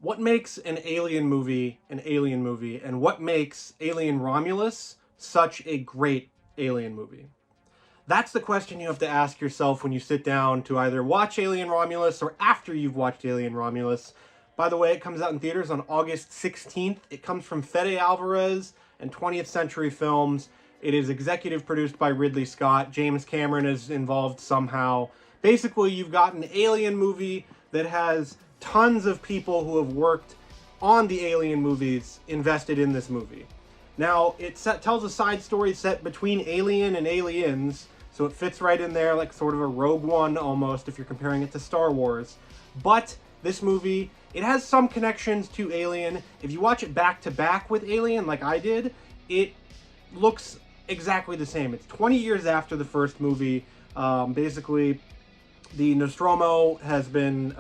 What makes an alien movie, and what makes Alien Romulus such a great alien movie? That's the question you have to ask yourself when you sit down to either watch Alien Romulus or after you've watched Alien Romulus. By the way, it comes out in theaters on August 16th. It comes from Fede Alvarez and 20th Century Films. It is executive produced by Ridley Scott. James Cameron is involved somehow. Basically, you've got an alien movie that has tons of people who have worked on the Alien movies invested in this movie. Now, it tells a side story set between Alien and Aliens, so it fits right in there like sort of a Rogue One almost if you're comparing it to Star Wars. But this movie, it has some connections to Alien. If you watch it back to back with Alien like I did, it looks exactly the same. It's 20 years after the first movie. Basically, the Nostromo has been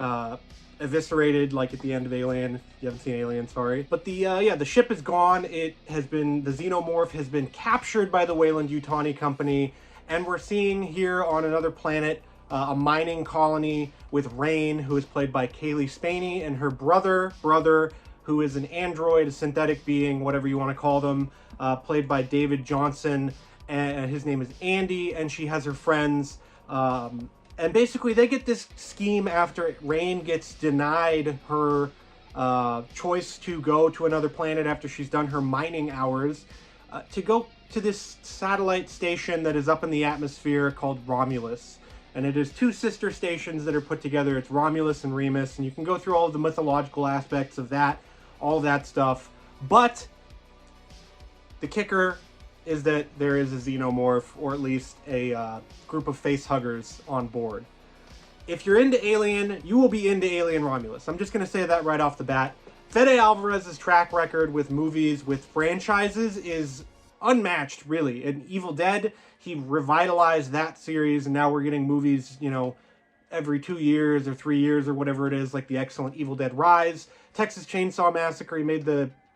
eviscerated, like at the end of Alien. You haven't seen Alien, sorry. But the ship is gone. The Xenomorph has been captured by the Weyland-Yutani Company, and we're seeing here on another planet a mining colony with Rain, who is played by Kaylee Spaney, and her brother, who is an android, a synthetic being, whatever you want to call them, played by David Johnson, and his name is Andy, and she has her friends. And basically, they get this scheme after Rain gets denied her choice to go to another planet after she's done her mining hours, to go to this satellite station that is up in the atmosphere called Romulus. And it is two sister stations that are put together. It's Romulus and Remus, and you can go through all of the mythological aspects of that, all that stuff. But the kicker is that there is a Xenomorph, or at least a group of facehuggers on board. If you're into Alien, you will be into Alien Romulus. I'm just going to say that right off the bat. Fede Alvarez's track record with movies, with franchises, is unmatched, really. In Evil Dead, he revitalized that series, and now we're getting movies, every 2 years or 3 years or whatever it is, like the excellent Evil Dead Rise. Texas Chainsaw Massacre,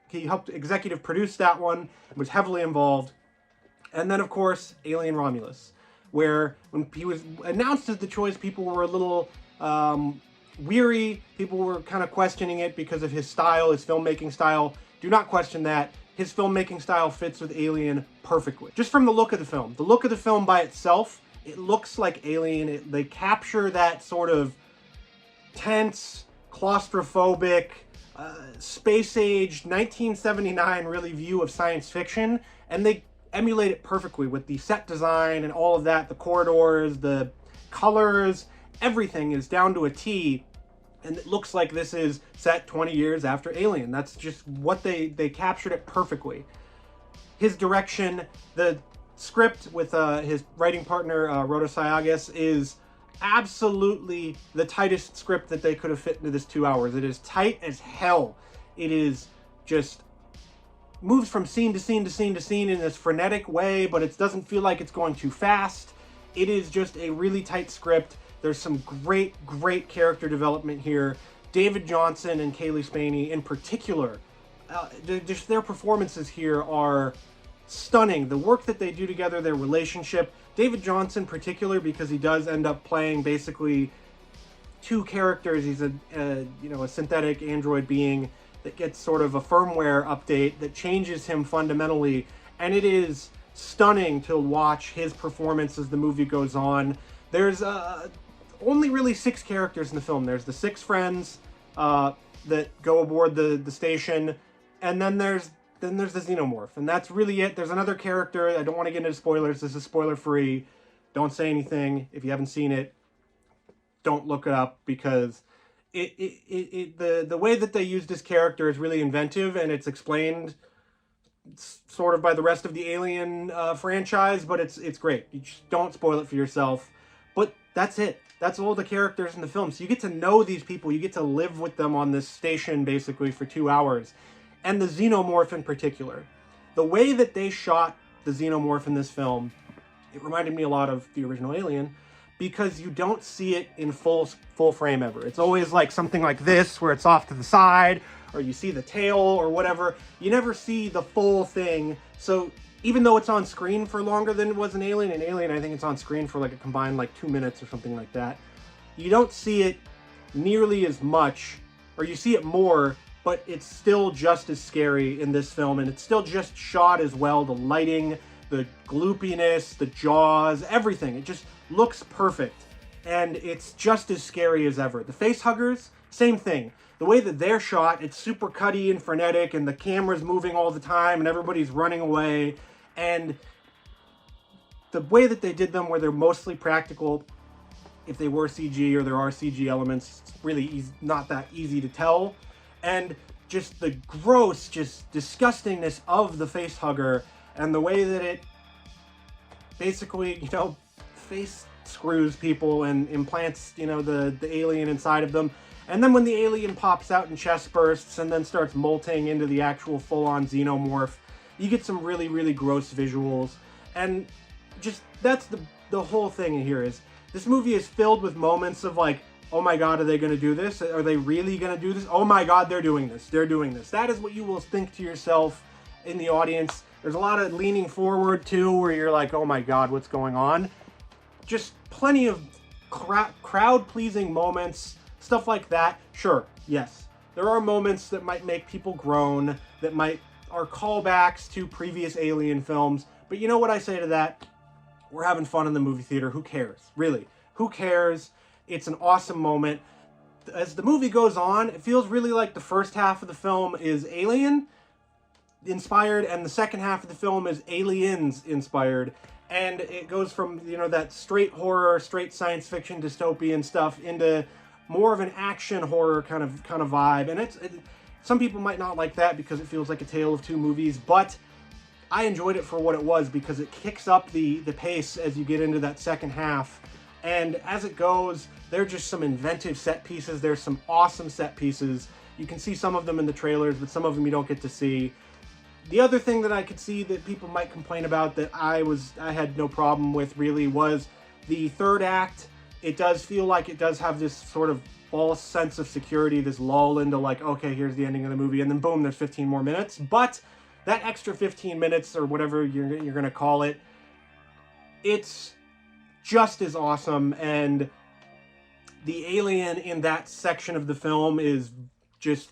he helped executive produce that one, was heavily involved. And then, of course, Alien Romulus, where when he was announced as the choice, people were a little weary. People were kind of questioning it because of his style, his filmmaking style. Do not question that. His filmmaking style fits with Alien perfectly. Just from the look of the film. The look of the film by itself, it looks like Alien. They capture that sort of tense, claustrophobic, space-age, 1979 really view of science fiction, and they emulate it perfectly with the set design and all of that, the corridors, the colors, everything is down to a T, and it looks like this is set 20 years after Alien. That's just what they captured it perfectly. His direction, the script with his writing partner, Rhoda Sayagas, is absolutely the tightest script that they could have fit into this 2 hours. It is tight as hell. It is just moves from scene to scene to scene to scene in this frenetic way, but it doesn't feel like it's going too fast. It is just a really tight script. There's some great character development here. David Johnson and Kaylee Spaney in particular, just their performances here are stunning. The work that they do together, their relationship. David Johnson in particular, because he does end up playing basically two characters. He's a synthetic android being that gets sort of a firmware update that changes him fundamentally, and it is stunning to watch his performance as the movie goes on. There's only really 6 characters in the film. There's the 6 friends that go aboard the station, and then there's the Xenomorph, and that's really it. There's another character. I don't want to get into spoilers. This is spoiler-free. Don't say anything. If you haven't seen it, don't look it up, because the way that they use this character is really inventive, and it's explained sort of by the rest of the Alien franchise, but it's great. You just don't spoil it for yourself. But that's it. That's all the characters in the film. So you get to know these people. You get to live with them on this station, basically, for 2 hours. And the Xenomorph in particular. The way that they shot the Xenomorph in this film, it reminded me a lot of the original Alien, because you don't see it in full frame ever. It's always like something like this, where it's off to the side, or you see the tail or whatever. You never see the full thing. So even though it's on screen for longer than it was in Alien, I think it's on screen for like a combined 2 minutes or something like that, you don't see it nearly as much or you see it more, but it's still just as scary in this film, and it's still just shot as well. The lighting, the gloopiness, the jaws, everything. It just looks perfect, and it's just as scary as ever. The face huggers, same thing. The way that they're shot, it's super cutty and frenetic, and the camera's moving all the time, and everybody's running away, and the way that they did them, where they're mostly practical, if they were CG or there are CG elements, it's really easy, not that easy to tell. And just the gross, just disgustingness of the face hugger, and the way that it basically, you know, face screws people and implants, you know, the alien inside of them. And then when the alien pops out in chest bursts and then starts molting into the actual full-on Xenomorph, you get some really, really gross visuals. And just, that's the whole thing here is, this movie is filled with moments of like, oh my god, are they going to do this? Are they really going to do this? Oh my god, they're doing this. They're doing this. That is what you will think to yourself in the audience. There's a lot of leaning forward too, where you're like, oh my god, what's going on? Just plenty of crowd-pleasing moments, stuff like that. Sure, yes. There are moments that might make people groan, that are callbacks to previous Alien films. But you know what I say to that? We're having fun in the movie theater. Who cares? Really. Who cares? It's an awesome moment. As the movie goes on, it feels really like the first half of the film is Alien inspired, and the second half of the film is Aliens inspired. And it goes from, you know, that straight horror, straight science fiction dystopian stuff into more of an action horror kind of vibe. And some people might not like that because it feels like a tale of two movies, but I enjoyed it for what it was, because it kicks up the pace as you get into that second half. And as it goes, there are just some inventive set pieces. There's some awesome set pieces. You can see some of them in the trailers, but some of them you don't get to see. The other thing that I could see that people might complain about that I had no problem with really was the third act. It does feel like it does have this sort of false sense of security, this lull into like, okay, here's the ending of the movie, and then boom, there's 15 more minutes. But that extra 15 minutes, or whatever you're going to call it, it's just as awesome, and the alien in that section of the film is just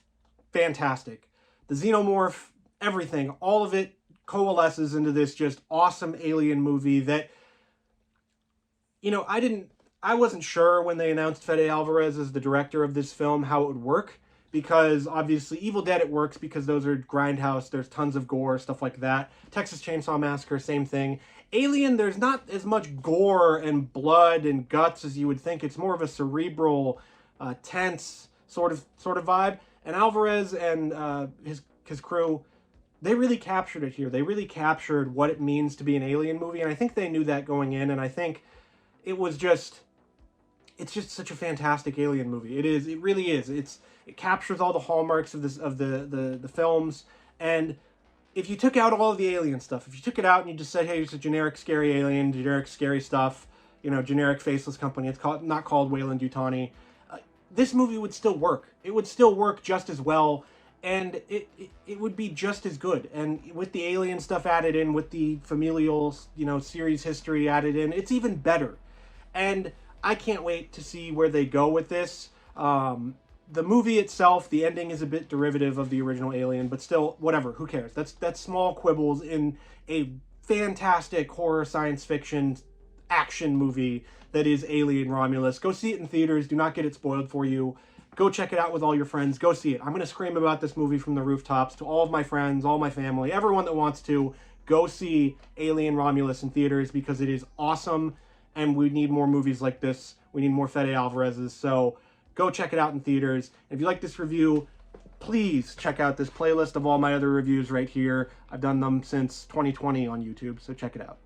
fantastic. The Xenomorph, everything, all of it coalesces into this just awesome alien movie that, you know, I wasn't sure when they announced Fede Alvarez as the director of this film how it would work, because obviously Evil Dead, it works because those are grindhouse, there's tons of gore, stuff like that. Texas Chainsaw Massacre, same thing. Alien, there's not as much gore and blood and guts as you would think. It's more of a cerebral, tense sort of vibe. And Alvarez and his crew, they really captured it here. They really captured what it means to be an alien movie, and I think they knew that going in, and I think it's just such a fantastic alien movie. It really is. It captures all the hallmarks of the films, and if you took out all of the alien stuff, if you took it out and you just said, hey, it's a generic scary alien, generic scary stuff, you know, generic faceless company, it's not called Weyland-Yutani, this movie would still work. It would still work just as well, and it would be just as good. And with the alien stuff added in, with the familial, you know, series history added in, it's even better. And I can't wait to see where they go with this. The movie itself, the ending is a bit derivative of the original Alien, but still, whatever, who cares? That's small quibbles in a fantastic horror science fiction action movie that is Alien Romulus. Go see it in theaters. Do not get it spoiled for you. Go check it out with all your friends. Go see it. I'm going to scream about this movie from the rooftops to all of my friends, all my family, everyone that wants to. Go see Alien Romulus in theaters, because it is awesome, and we need more movies like this. We need more Fede Alvarez's, so go check it out in theaters. If you like this review, please check out this playlist of all my other reviews right here. I've done them since 2020 on YouTube, so check it out.